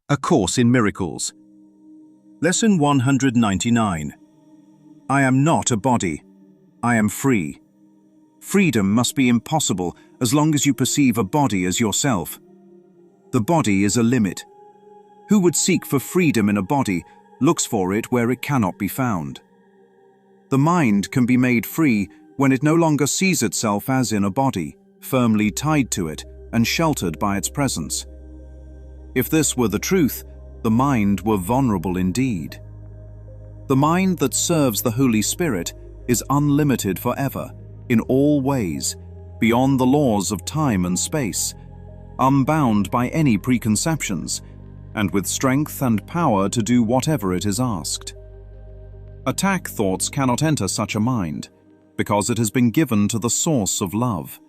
A Course in Miracles. Lesson 199. I am not a body. I am free. Freedom must be impossible as long as you perceive a body as yourself. The body is a limit. Who would seek for freedom in a body looks for it where it cannot be found. The mind can be made free when it no longer sees itself as in a body, firmly tied to it and sheltered by its presence. If this were the truth, the mind were vulnerable indeed. The mind that serves the Holy Spirit is unlimited forever, in all ways, beyond the laws of time and space, unbound by any preconceptions, and with strength and power to do whatever it is asked. Attack thoughts cannot enter such a mind, because it has been given to the source of love,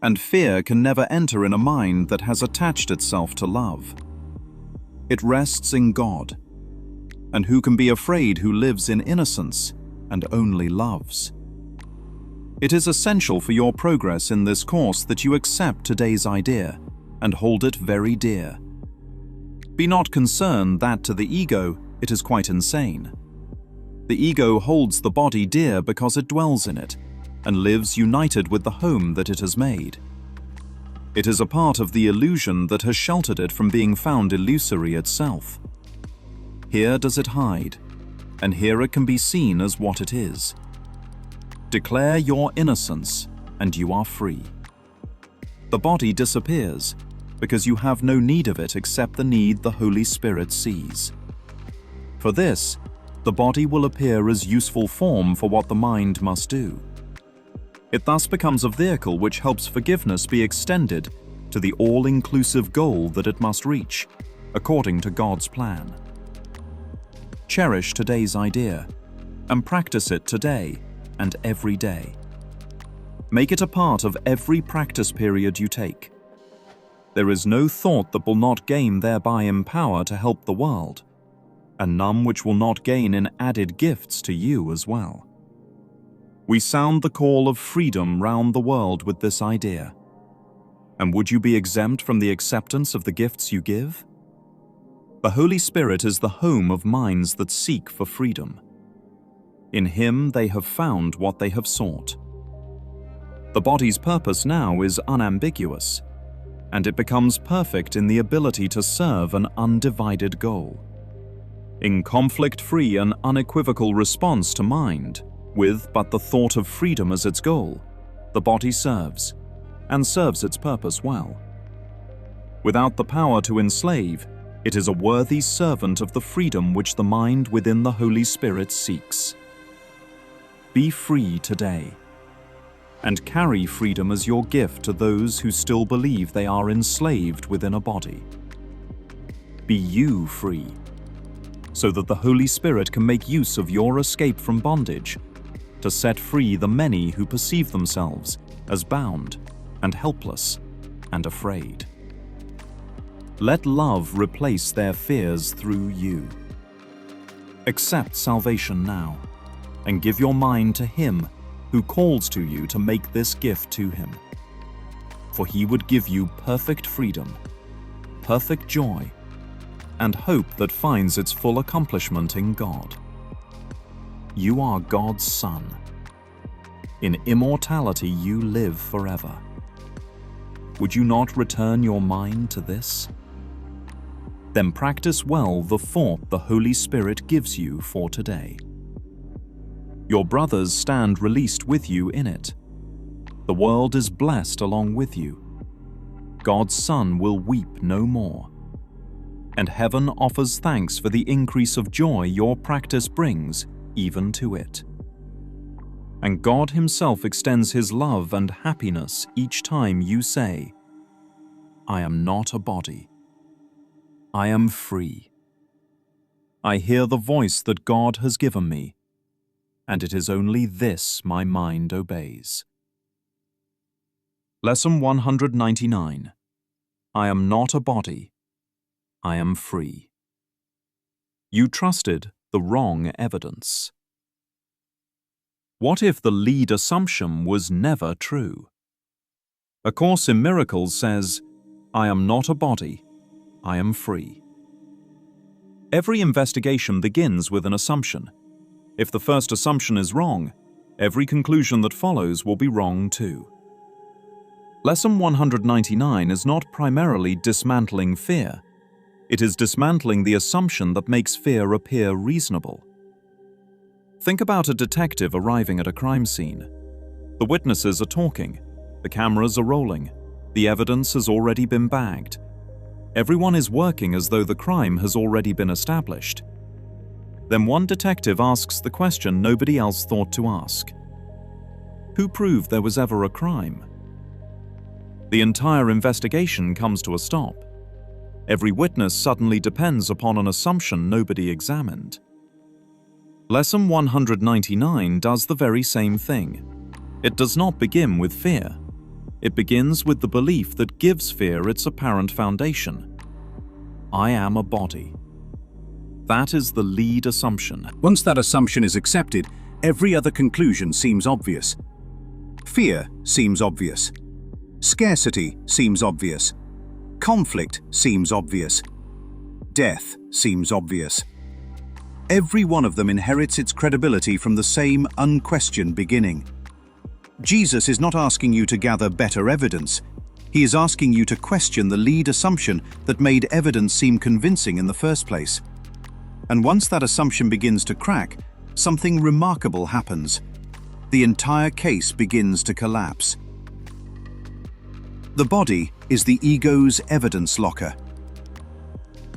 and fear can never enter in a mind that has attached itself to love. It rests in God, and who can be afraid who lives in innocence and only loves? It is essential for your progress in this course that you accept today's idea and hold it very dear. Be not concerned that to the ego it is quite insane. The ego holds the body dear because it dwells in it and lives united with the home that it has made. It is a part of the illusion that has sheltered it from being found illusory itself. Here does it hide, and here it can be seen as what it is. Declare your innocence, and you are free. The body disappears because you have no need of it except the need the Holy Spirit sees. For this, the body will appear as useful form for what the mind must do. It thus becomes a vehicle which helps forgiveness be extended to the all-inclusive goal that it must reach, according to God's plan. Cherish today's idea, and practice it today and every day. Make it a part of every practice period you take. There is no thought that will not gain thereby in power to help the world, and none which will not gain in added gifts to you as well. We sound the call of freedom round the world with this idea. And would you be exempt from the acceptance of the gifts you give? The Holy Spirit is the home of minds that seek for freedom. In Him they have found what they have sought. The body's purpose now is unambiguous, and it becomes perfect in the ability to serve an undivided goal. In conflict-free and unequivocal response to mind, with but the thought of freedom as its goal, the body serves, and serves its purpose well. Without the power to enslave, it is a worthy servant of the freedom which the mind within the Holy Spirit seeks. Be free today, and carry freedom as your gift to those who still believe they are enslaved within a body. Be you free, so that the Holy Spirit can make use of your escape from bondage to set free the many who perceive themselves as bound and helpless and afraid. Let love replace their fears through you. Accept salvation now, and give your mind to Him who calls to you to make this gift to Him. For He would give you perfect freedom, perfect joy, and hope that finds its full accomplishment in God. You are God's Son. In immortality you live forever. Would you not return your mind to this? Then practice well the thought the Holy Spirit gives you for today. Your brothers stand released with you in it. The world is blessed along with you. God's Son will weep no more. And heaven offers thanks for the increase of joy your practice brings even to it. And God Himself extends His love and happiness each time you say, I am not a body. I am free. I hear the voice that God has given me, and it is only this my mind obeys. Lesson 199. I am not a body. I am free. You trusted the wrong evidence. What if the lead assumption was never true? A Course in Miracles says, I am not a body, I am free. Every investigation begins with an assumption. If the first assumption is wrong, every conclusion that follows will be wrong too. Lesson 199 is not primarily dismantling fear. It is dismantling the assumption that makes fear appear reasonable. Think about a detective arriving at a crime scene. The witnesses are talking, the cameras are rolling, the evidence has already been bagged. Everyone is working as though the crime has already been established. Then one detective asks the question nobody else thought to ask. Who proved there was ever a crime? The entire investigation comes to a stop. Every witness suddenly depends upon an assumption nobody examined. Lesson 199 does the very same thing. It does not begin with fear. It begins with the belief that gives fear its apparent foundation. I am a body. That is the lead assumption. Once that assumption is accepted, every other conclusion seems obvious. Fear seems obvious. Scarcity seems obvious. Conflict seems obvious. Death seems obvious. Every one of them inherits its credibility from the same unquestioned beginning. Jesus is not asking you to gather better evidence. He is asking you to question the lead assumption that made evidence seem convincing in the first place. And once that assumption begins to crack, something remarkable happens. The entire case begins to collapse. The body is the ego's evidence locker.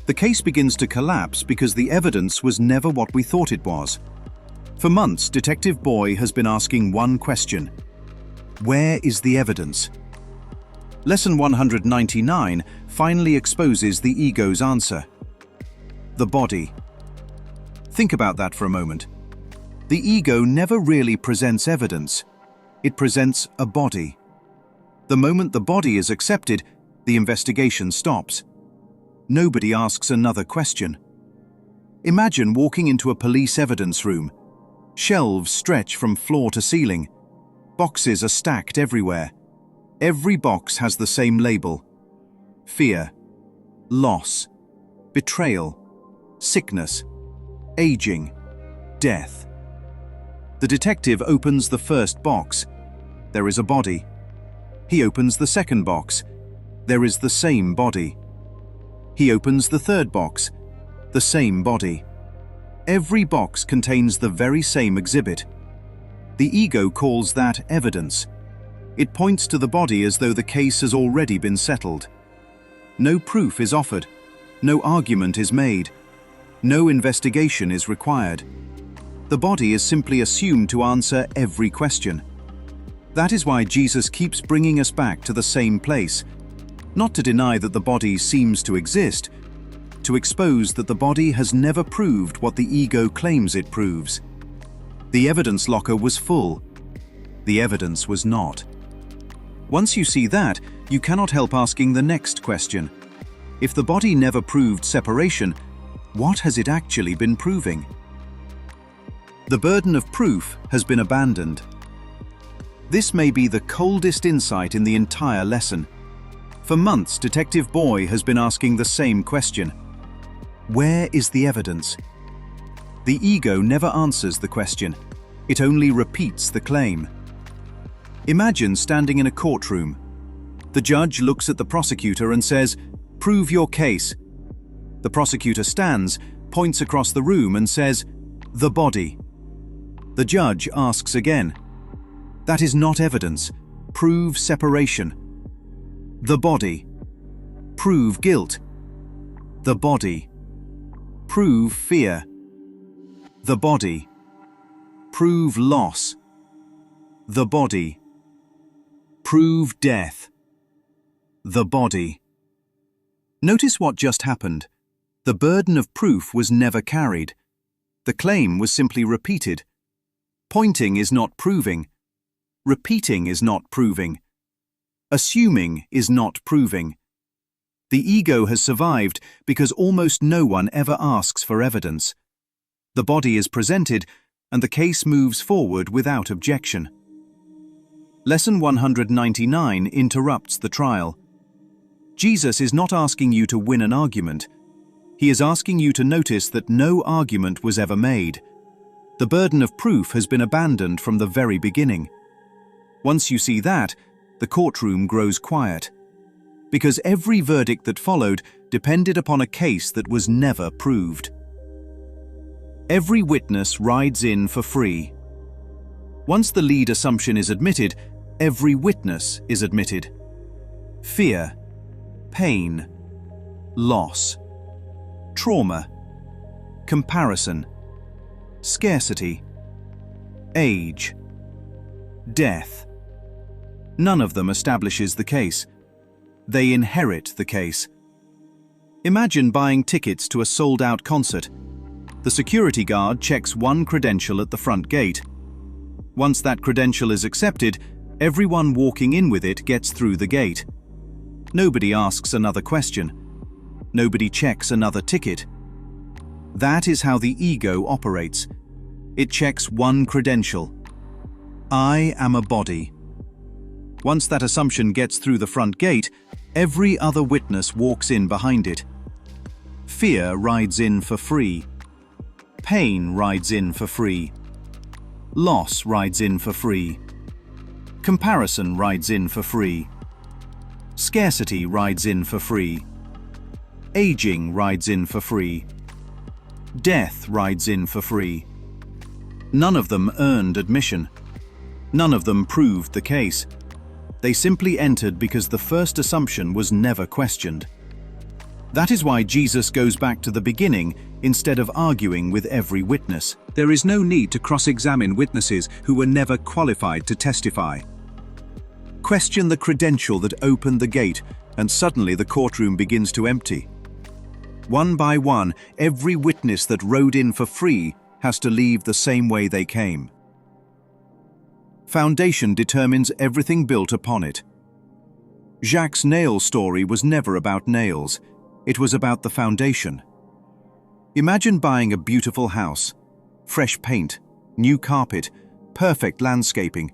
The case begins to collapse because the evidence was never what we thought it was. For months, Detective Boy has been asking one question: where is the evidence? Lesson 199 finally exposes the ego's answer. The body. Think about that for a moment. The ego never really presents evidence. It presents a body. The moment the body is accepted, the investigation stops. Nobody asks another question. Imagine walking into a police evidence room. Shelves stretch from floor to ceiling. Boxes are stacked everywhere. Every box has the same label: fear, loss, betrayal, sickness, aging, death. The detective opens the first box. There is a body. He opens the second box. There is the same body. He opens the third box. The same body. Every box contains the very same exhibit. The ego calls that evidence. It points to the body as though the case has already been settled. No proof is offered. No argument is made. No investigation is required. The body is simply assumed to answer every question. That is why Jesus keeps bringing us back to the same place, not to deny that the body seems to exist, to expose that the body has never proved what the ego claims it proves. The evidence locker was full. The evidence was not. Once you see that, you cannot help asking the next question. If the body never proved separation, what has it actually been proving? The burden of proof has been abandoned. This may be the coldest insight in the entire lesson. For months, Detective Boy has been asking the same question. Where is the evidence? The ego never answers the question. It only repeats the claim. Imagine standing in a courtroom. The judge looks at the prosecutor and says, "Prove your case." The prosecutor stands, points across the room and says, "The body." The judge asks again, "That is not evidence. Prove separation." The body. Prove guilt. The body. Prove fear. The body. Prove loss. The body. Prove death. The body. Notice what just happened. The burden of proof was never carried. The claim was simply repeated. Pointing is not proving. Repeating is not proving. Assuming is not proving. The ego has survived because almost no one ever asks for evidence. The body is presented, and the case moves forward without objection. Lesson 199 interrupts the trial. Jesus is not asking you to win an argument. He is asking you to notice that no argument was ever made. The burden of proof has been abandoned from the very beginning. Once you see that, the courtroom grows quiet, because every verdict that followed depended upon a case that was never proved. Every witness rides in for free. Once the lead assumption is admitted, every witness is admitted. Fear, pain, loss, trauma, comparison, scarcity, age, death. None of them establishes the case. They inherit the case. Imagine buying tickets to a sold-out concert. The security guard checks one credential at the front gate. Once that credential is accepted, everyone walking in with it gets through the gate. Nobody asks another question. Nobody checks another ticket. That is how the ego operates. It checks one credential. I am a body. Once that assumption gets through the front gate, every other witness walks in behind it. Fear rides in for free. Pain rides in for free. Loss rides in for free. Comparison rides in for free. Scarcity rides in for free. Aging rides in for free. Death rides in for free. None of them earned admission. None of them proved the case. They simply entered because the first assumption was never questioned. That is why Jesus goes back to the beginning instead of arguing with every witness. There is no need to cross-examine witnesses who were never qualified to testify. Question the credential that opened the gate, and suddenly the courtroom begins to empty. One by one, every witness that rode in for free has to leave the same way they came. Foundation determines everything built upon it. Jacques' nail story was never about nails. It was about the foundation. Imagine buying a beautiful house, fresh paint, new carpet, perfect landscaping.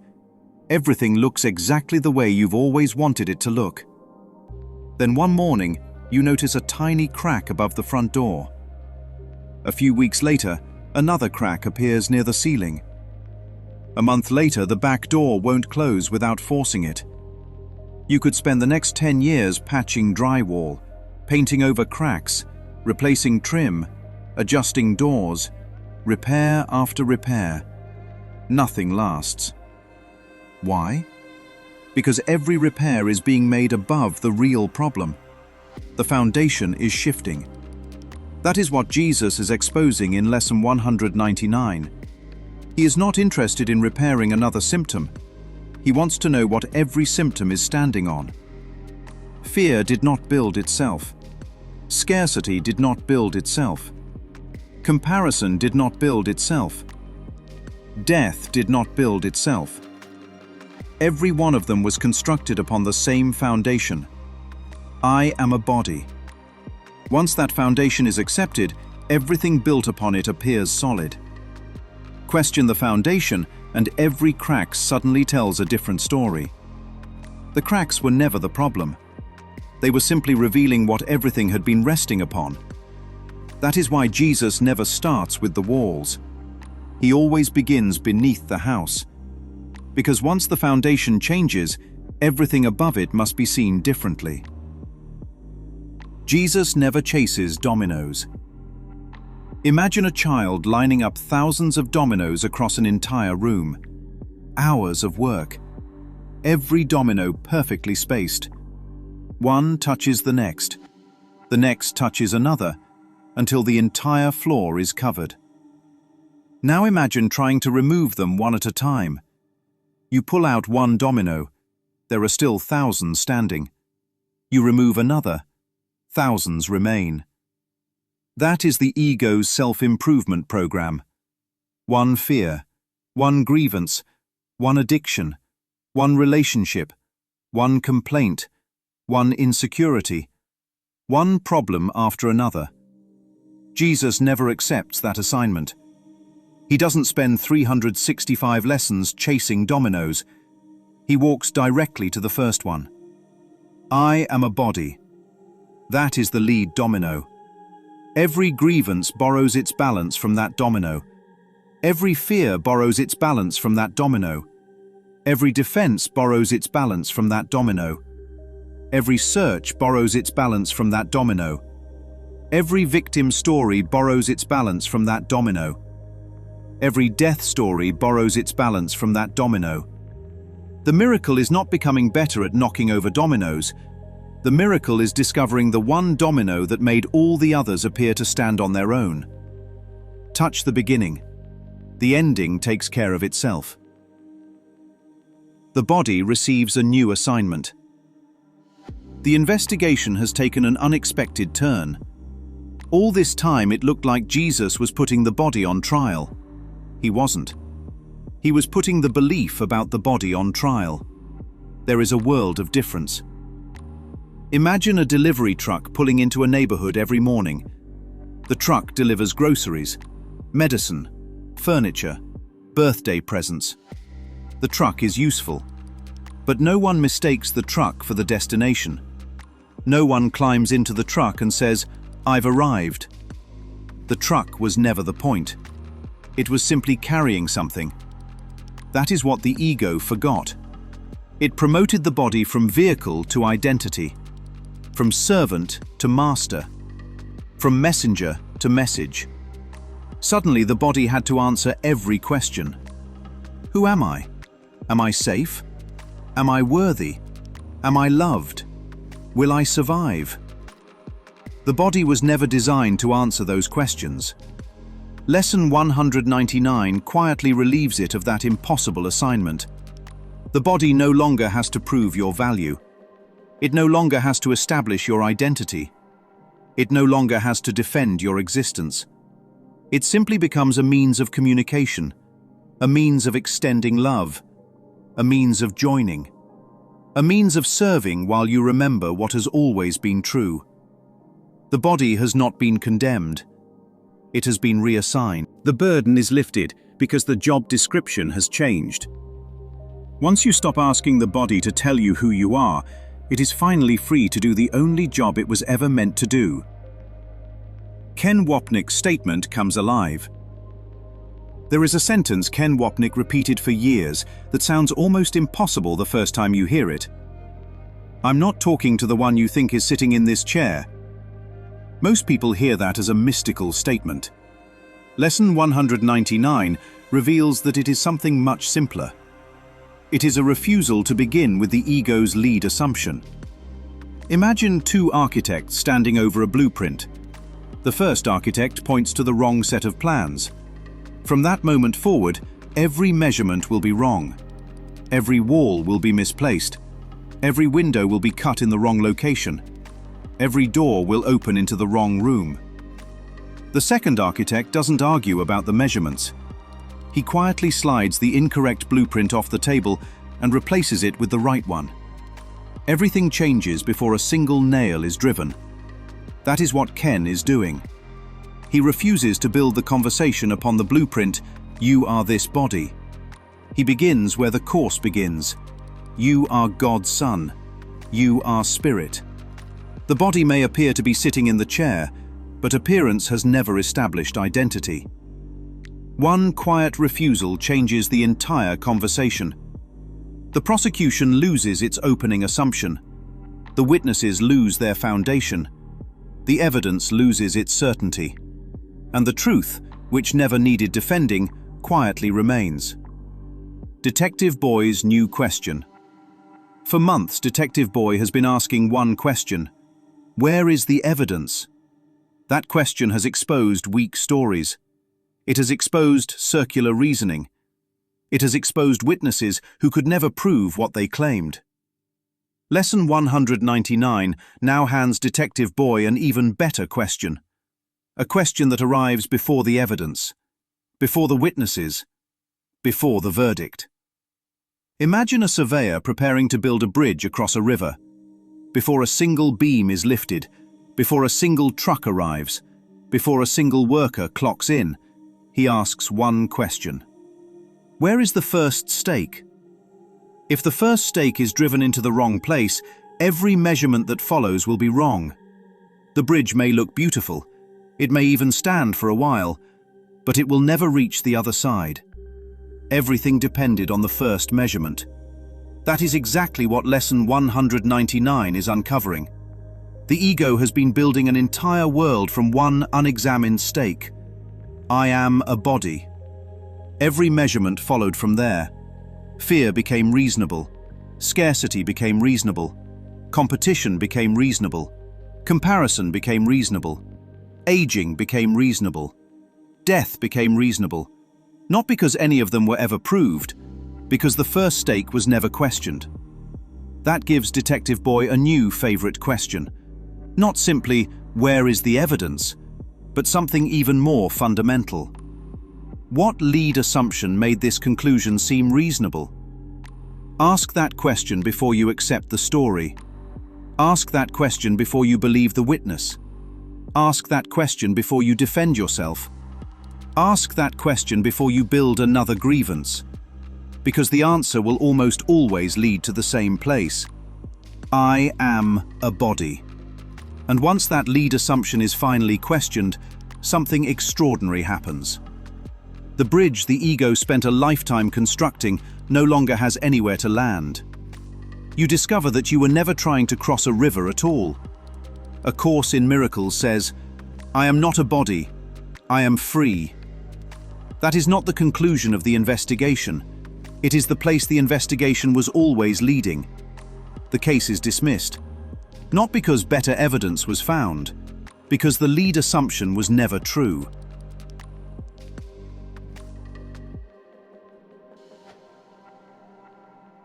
Everything looks exactly the way you've always wanted it to look. Then one morning, you notice a tiny crack above the front door. A few weeks later, another crack appears near the ceiling. A month later, the back door won't close without forcing it. You could spend the next 10 years patching drywall, painting over cracks, replacing trim, adjusting doors, repair after repair. Nothing lasts. Why? Because every repair is being made above the real problem. The foundation is shifting. That is what Jesus is exposing in Lesson 199. He is not interested in repairing another symptom. He wants to know what every symptom is standing on. Fear did not build itself. Scarcity did not build itself. Comparison did not build itself. Death did not build itself. Every one of them was constructed upon the same foundation. I am a body. Once that foundation is accepted, everything built upon it appears solid. Question the foundation, and every crack suddenly tells a different story. The cracks were never the problem. They were simply revealing what everything had been resting upon. That is why Jesus never starts with the walls. He always begins beneath the house. Because once the foundation changes, everything above it must be seen differently. Jesus never chases dominoes. Imagine a child lining up thousands of dominoes across an entire room. Hours of work. Every domino perfectly spaced. One touches the next touches another, until the entire floor is covered. Now imagine trying to remove them one at a time. You pull out one domino, there are still thousands standing. You remove another, thousands remain. That is the ego's self-improvement program. One fear, one grievance, one addiction, one relationship, one complaint, one insecurity, one problem after another. Jesus never accepts that assignment. He doesn't spend 365 lessons chasing dominoes. He walks directly to the first one. I am a body. That is the lead domino. Every grievance borrows its balance from that domino. Every fear borrows its balance from that domino. Every defense borrows its balance from that domino. Every search borrows its balance from that domino. Every victim story borrows its balance from that domino. Every death story borrows its balance from that domino. The miracle is not becoming better at knocking over dominoes. The miracle is discovering the one domino that made all the others appear to stand on their own. Touch the beginning. The ending takes care of itself. The body receives a new assignment. The investigation has taken an unexpected turn. All this time it looked like Jesus was putting the body on trial. He wasn't. He was putting the belief about the body on trial. There is a world of difference. Imagine a delivery truck pulling into a neighborhood every morning. The truck delivers groceries, medicine, furniture, birthday presents. The truck is useful, but no one mistakes the truck for the destination. No one climbs into the truck and says, "I've arrived." The truck was never the point. It was simply carrying something. That is what the ego forgot. It promoted the body from vehicle to identity, from servant to master, from messenger to message. Suddenly the body had to answer every question. Who am I? Am I safe? Am I worthy? Am I loved? Will I survive? The body was never designed to answer those questions. Lesson 199 quietly relieves it of that impossible assignment. The body no longer has to prove your value. It no longer has to establish your identity. It no longer has to defend your existence. It simply becomes a means of communication, a means of extending love, a means of joining, a means of serving while you remember what has always been true. The body has not been condemned. It has been reassigned. The burden is lifted because the job description has changed. Once you stop asking the body to tell you who you are, it is finally free to do the only job it was ever meant to do. Ken Wapnick's statement comes alive. There is a sentence Ken Wapnick repeated for years that sounds almost impossible the first time you hear it. "I'm not talking to the one you think is sitting in this chair." Most people hear that as a mystical statement. Lesson 199 reveals that it is something much simpler. It is a refusal to begin with the ego's lead assumption. Imagine two architects standing over a blueprint. The first architect points to the wrong set of plans. From that moment forward, every measurement will be wrong. Every wall will be misplaced. Every window will be cut in the wrong location. Every door will open into the wrong room. The second architect doesn't argue about the measurements. He quietly slides the incorrect blueprint off the table and replaces it with the right one. Everything changes before a single nail is driven. That is what Ken is doing. He refuses to build the conversation upon the blueprint, "You are this body." He begins where the course begins. You are God's son. You are spirit. The body may appear to be sitting in the chair, but appearance has never established identity. One quiet refusal changes the entire conversation. The prosecution loses its opening assumption. The witnesses lose their foundation. The evidence loses its certainty. And the truth, which never needed defending, quietly remains. Detective Boy's new question. For months, Detective Boy has been asking one question: where is the evidence? That question has exposed weak stories. It has exposed circular reasoning. It has exposed witnesses who could never prove what they claimed. Lesson 199 now hands Detective Boy an even better question. A question that arrives before the evidence, before the witnesses, before the verdict. Imagine a surveyor preparing to build a bridge across a river. Before a single beam is lifted, before a single truck arrives, before a single worker clocks in, he asks one question. Where is the first stake? If the first stake is driven into the wrong place, every measurement that follows will be wrong. The bridge may look beautiful, It may even stand for a while, but it will never reach the other side. Everything depended on the first measurement. That is exactly what Lesson 199 is uncovering. The ego has been building an entire world from one unexamined stake. I am a body. Every measurement followed from there. Fear became reasonable. Scarcity became reasonable. Competition became reasonable. Comparison became reasonable. Aging became reasonable. Death became reasonable. Not because any of them were ever proved, because the first stake was never questioned. That gives Detective Boy a new favorite question. Not simply, where is the evidence, but something even more fundamental. What lead assumption made this conclusion seem reasonable? Ask that question before you accept the story. Ask that question before you believe the witness. Ask that question before you defend yourself. Ask that question before you build another grievance. Because the answer will almost always lead to the same place. I am a body. And once that lead assumption is finally questioned, something extraordinary happens. The bridge the ego spent a lifetime constructing no longer has anywhere to land. You discover that you were never trying to cross a river at all. A Course in Miracles says, I am not a body, I am free. That is not the conclusion of the investigation. It is the place the investigation was always leading. The case is dismissed. Not because better evidence was found, because the lead assumption was never true.